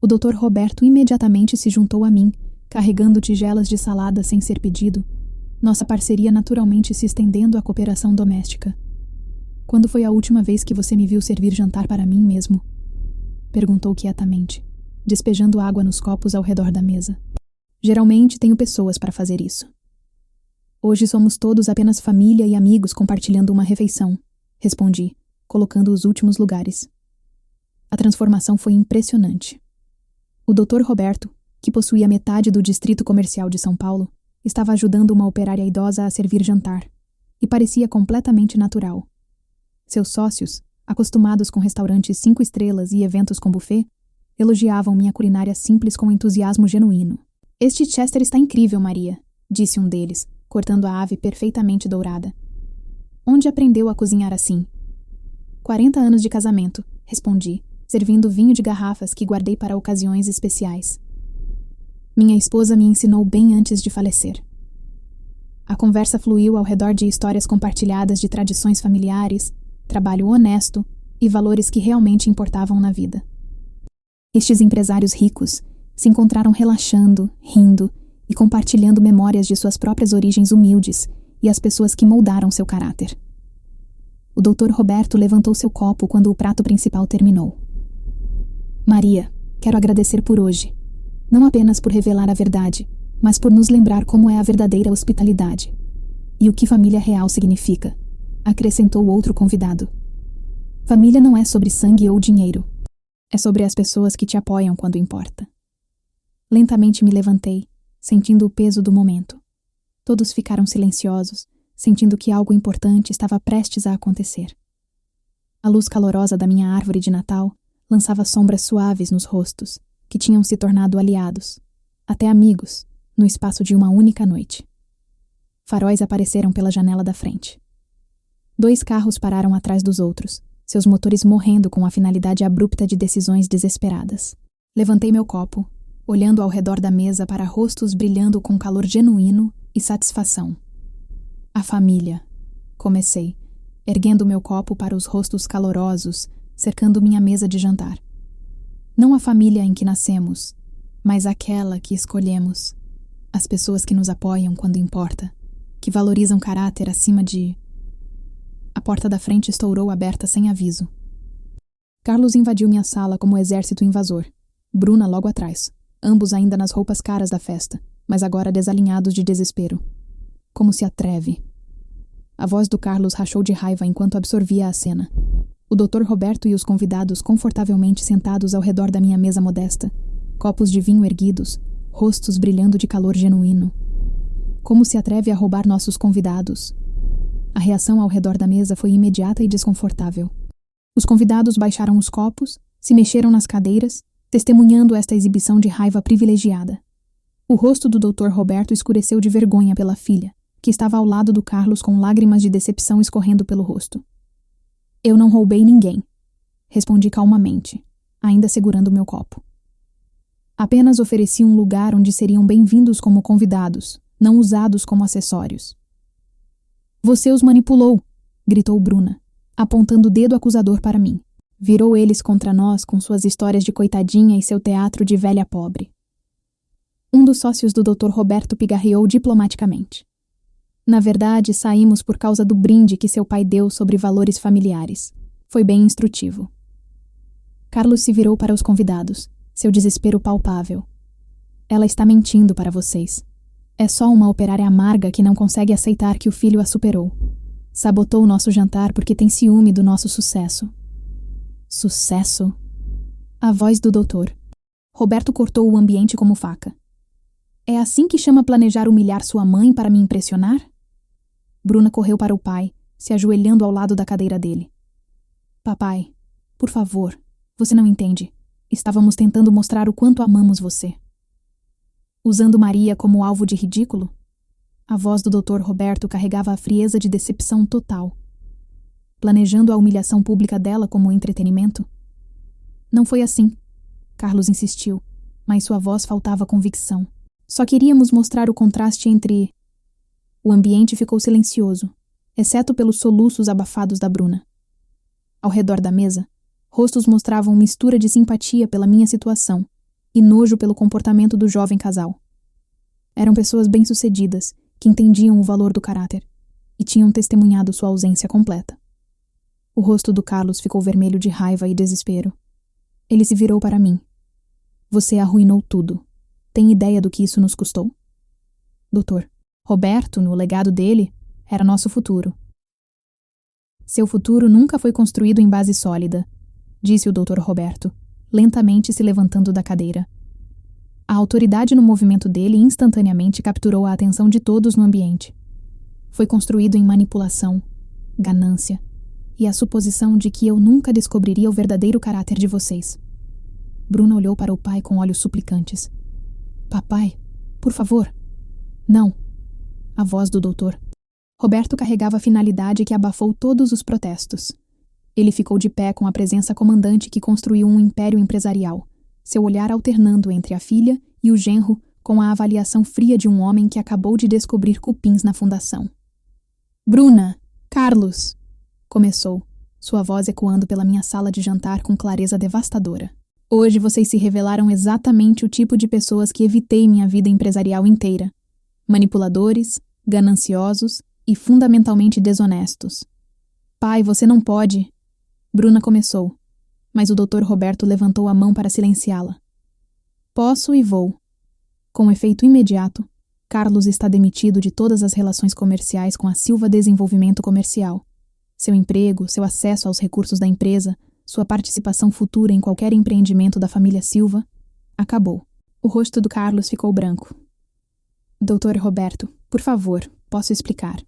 O Dr. Roberto imediatamente se juntou a mim, carregando tigelas de salada sem ser pedido, nossa parceria naturalmente se estendendo à cooperação doméstica. Quando foi a última vez que você me viu servir jantar para mim mesmo? Perguntou quietamente, despejando água nos copos ao redor da mesa. Geralmente tenho pessoas para fazer isso. Hoje somos todos apenas família e amigos compartilhando uma refeição, respondi, colocando os últimos lugares. A transformação foi impressionante. O Dr. Roberto, que possuía metade do distrito comercial de São Paulo, estava ajudando uma operária idosa a servir jantar, e parecia completamente natural. Seus sócios, acostumados com restaurantes 5 estrelas e eventos com buffet, elogiavam minha culinária simples com entusiasmo genuíno. Este Chester está incrível, Maria, disse um deles, cortando a ave perfeitamente dourada. Onde aprendeu a cozinhar assim? 40 anos de casamento, respondi, servindo vinho de garrafas que guardei para ocasiões especiais. Minha esposa me ensinou bem antes de falecer. A conversa fluiu ao redor de histórias compartilhadas de tradições familiares, trabalho honesto e valores que realmente importavam na vida. Estes empresários ricos se encontraram relaxando, rindo e compartilhando memórias de suas próprias origens humildes e as pessoas que moldaram seu caráter. O Dr. Roberto levantou seu copo quando o prato principal terminou. Maria, quero agradecer por hoje. Não apenas por revelar a verdade, mas por nos lembrar como é a verdadeira hospitalidade. E o que família real significa, acrescentou outro convidado. Família não é sobre sangue ou dinheiro. É sobre as pessoas que te apoiam quando importa. Lentamente me levantei, sentindo o peso do momento. Todos ficaram silenciosos, sentindo que algo importante estava prestes a acontecer. A luz calorosa da minha árvore de Natal lançava sombras suaves nos rostos, que tinham se tornado aliados, até amigos, no espaço de uma única noite. Faróis apareceram pela janela da frente. 2 carros pararam atrás dos outros, seus motores morrendo com a finalidade abrupta de decisões desesperadas. Levantei meu copo, olhando ao redor da mesa para rostos brilhando com calor genuíno e satisfação. A família. Comecei, erguendo meu copo para os rostos calorosos, cercando minha mesa de jantar. Não a família em que nascemos, mas aquela que escolhemos. As pessoas que nos apoiam quando importa, que valorizam caráter acima de... A porta da frente estourou aberta sem aviso. Carlos invadiu minha sala como exército invasor. Bruna logo atrás, ambos ainda nas roupas caras da festa, mas agora desalinhados de desespero. Como se atreve? A voz do Carlos rachou de raiva enquanto absorvia a cena. O Dr. Roberto e os convidados confortavelmente sentados ao redor da minha mesa modesta, copos de vinho erguidos, rostos brilhando de calor genuíno. Como se atreve a roubar nossos convidados? A reação ao redor da mesa foi imediata e desconfortável. Os convidados baixaram os copos, se mexeram nas cadeiras, testemunhando esta exibição de raiva privilegiada. O rosto do Dr. Roberto escureceu de vergonha pela filha, que estava ao lado do Carlos com lágrimas de decepção escorrendo pelo rosto. Eu não roubei ninguém, respondi calmamente, ainda segurando meu copo. Apenas ofereci um lugar onde seriam bem-vindos como convidados, não usados como acessórios. Você os manipulou, gritou Bruna, apontando o dedo acusador para mim. Virou eles contra nós com suas histórias de coitadinha e seu teatro de velha pobre. Um dos sócios do Dr. Roberto pigarreou diplomaticamente. Na verdade, saímos por causa do brinde que seu pai deu sobre valores familiares. Foi bem instrutivo. Carlos se virou para os convidados, seu desespero palpável. Ela está mentindo para vocês. É só uma operária amarga que não consegue aceitar que o filho a superou. Sabotou o nosso jantar porque tem ciúme do nosso sucesso. Sucesso? A voz do doutor. Roberto cortou o ambiente como faca. É assim que chama planejar humilhar sua mãe para me impressionar? Bruna correu para o pai, se ajoelhando ao lado da cadeira dele. Papai, por favor, você não entende. Estávamos tentando mostrar o quanto amamos você. Usando Maria como alvo de ridículo? A voz do Dr. Roberto carregava a frieza de decepção total. Planejando a humilhação pública dela como entretenimento? Não foi assim. Carlos insistiu, mas sua voz faltava convicção. Só queríamos mostrar o contraste entre... O ambiente ficou silencioso, exceto pelos soluços abafados da Bruna. Ao redor da mesa, rostos mostravam mistura de simpatia pela minha situação e nojo pelo comportamento do jovem casal. Eram pessoas bem-sucedidas, que entendiam o valor do caráter e tinham testemunhado sua ausência completa. O rosto do Carlos ficou vermelho de raiva e desespero. Ele se virou para mim. Você arruinou tudo. Tem ideia do que isso nos custou? Doutor, Roberto, no legado dele, era nosso futuro. Seu futuro nunca foi construído em base sólida, disse o Dr. Roberto, lentamente se levantando da cadeira. A autoridade no movimento dele instantaneamente capturou a atenção de todos no ambiente. Foi construído em manipulação, ganância e a suposição de que eu nunca descobriria o verdadeiro caráter de vocês. Bruna olhou para o pai com olhos suplicantes. Papai, por favor. Não. A voz do doutor. Roberto carregava a finalidade que abafou todos os protestos. Ele ficou de pé com a presença comandante que construiu um império empresarial, seu olhar alternando entre a filha e o genro com a avaliação fria de um homem que acabou de descobrir cupins na fundação. Bruna! Carlos! Começou, sua voz ecoando pela minha sala de jantar com clareza devastadora. Hoje vocês se revelaram exatamente o tipo de pessoas que evitei minha vida empresarial inteira. Manipuladores, gananciosos e fundamentalmente desonestos. Pai, você não pode... Bruna começou, mas o Dr. Roberto levantou a mão para silenciá-la. Posso e vou. Com efeito imediato, Carlos está demitido de todas as relações comerciais com a Silva Desenvolvimento Comercial. Seu emprego, seu acesso aos recursos da empresa, sua participação futura em qualquer empreendimento da família Silva, acabou. O rosto do Carlos ficou branco. Dr. Roberto, por favor, posso explicar.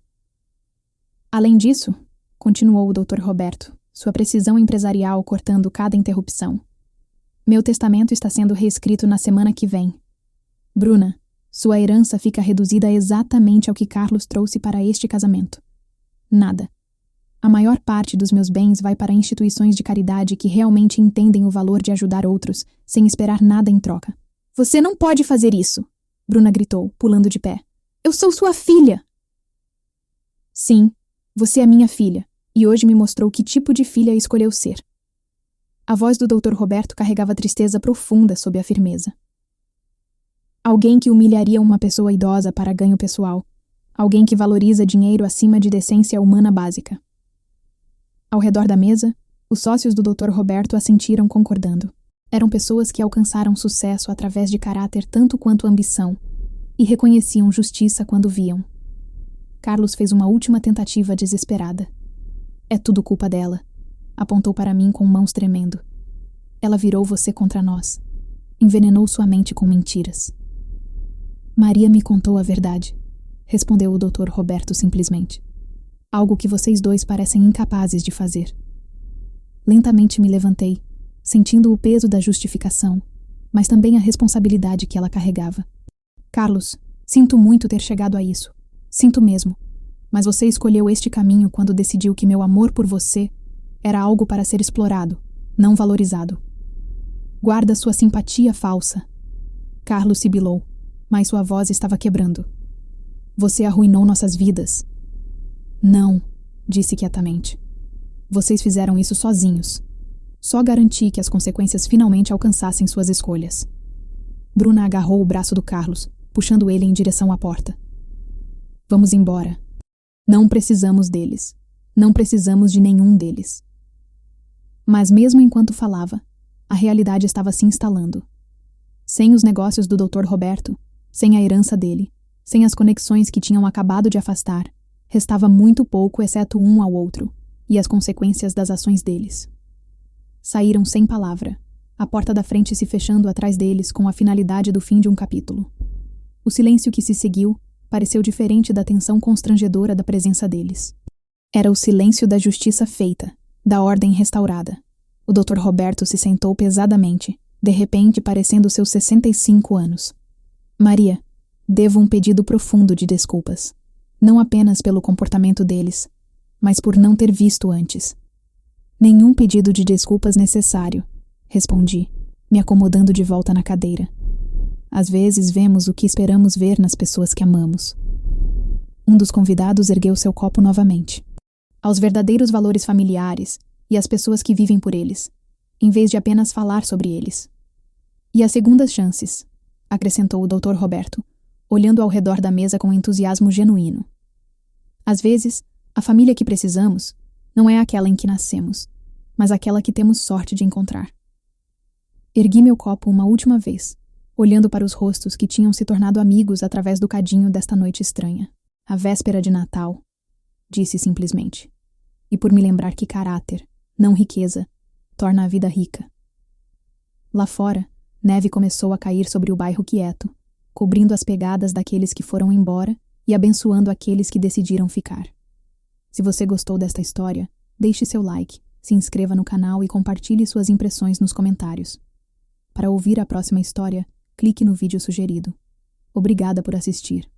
Além disso, continuou o Dr. Roberto, sua precisão empresarial cortando cada interrupção. Meu testamento está sendo reescrito na semana que vem. Bruna, sua herança fica reduzida exatamente ao que Carlos trouxe para este casamento. Nada. A maior parte dos meus bens vai para instituições de caridade que realmente entendem o valor de ajudar outros, sem esperar nada em troca. Você não pode fazer isso! Bruna gritou, pulando de pé. Eu sou sua filha! Sim, você é minha filha, e hoje me mostrou que tipo de filha escolheu ser. A voz do Dr. Roberto carregava tristeza profunda sob a firmeza. Alguém que humilharia uma pessoa idosa para ganho pessoal. Alguém que valoriza dinheiro acima de decência humana básica. Ao redor da mesa, os sócios do Dr. Roberto assentiram concordando. Eram pessoas que alcançaram sucesso através de caráter tanto quanto ambição, e reconheciam justiça quando viam. Carlos fez uma última tentativa desesperada. É tudo culpa dela. Apontou para mim com mãos tremendo. Ela virou você contra nós. Envenenou sua mente com mentiras. Maria me contou a verdade, respondeu o Dr. Roberto simplesmente. Algo que vocês dois parecem incapazes de fazer. Lentamente me levantei, sentindo o peso da justificação, mas também a responsabilidade que ela carregava. Carlos, sinto muito ter chegado a isso. Sinto mesmo. Mas você escolheu este caminho quando decidiu que meu amor por você era algo para ser explorado, não valorizado. Guarda sua simpatia falsa. Carlos sibilou, mas sua voz estava quebrando. Você arruinou nossas vidas. Não, disse quietamente. Vocês fizeram isso sozinhos. Só garanti que as consequências finalmente alcançassem suas escolhas. Bruna agarrou o braço do Carlos, puxando ele em direção à porta. Vamos embora. Não precisamos deles. Não precisamos de nenhum deles. Mas mesmo enquanto falava, a realidade estava se instalando. Sem os negócios do Dr. Roberto, sem a herança dele, sem as conexões que tinham acabado de afastar, restava muito pouco exceto um ao outro, e as consequências das ações deles. Saíram sem palavra, a porta da frente se fechando atrás deles com a finalidade do fim de um capítulo. O silêncio que se seguiu pareceu diferente da tensão constrangedora da presença deles. Era o silêncio da justiça feita, da ordem restaurada. O Dr. Roberto se sentou pesadamente, de repente parecendo seus 65 anos. Maria, devo um pedido profundo de desculpas. Não apenas pelo comportamento deles, mas por não ter visto antes. Nenhum pedido de desculpas necessário, respondi, me acomodando de volta na cadeira. Às vezes vemos o que esperamos ver nas pessoas que amamos. Um dos convidados ergueu seu copo novamente. Aos verdadeiros valores familiares e às pessoas que vivem por eles, em vez de apenas falar sobre eles. E às segundas chances, acrescentou o Dr. Roberto, olhando ao redor da mesa com entusiasmo genuíno. Às vezes, a família que precisamos não é aquela em que nascemos, mas aquela que temos sorte de encontrar. Ergui meu copo uma última vez, olhando para os rostos que tinham se tornado amigos através do cadinho desta noite estranha. A véspera de Natal, disse simplesmente. E por me lembrar que caráter, não riqueza, torna a vida rica. Lá fora, neve começou a cair sobre o bairro quieto, cobrindo as pegadas daqueles que foram embora e abençoando aqueles que decidiram ficar. Se você gostou desta história, deixe seu like, se inscreva no canal e compartilhe suas impressões nos comentários. Para ouvir a próxima história, clique no vídeo sugerido. Obrigada por assistir.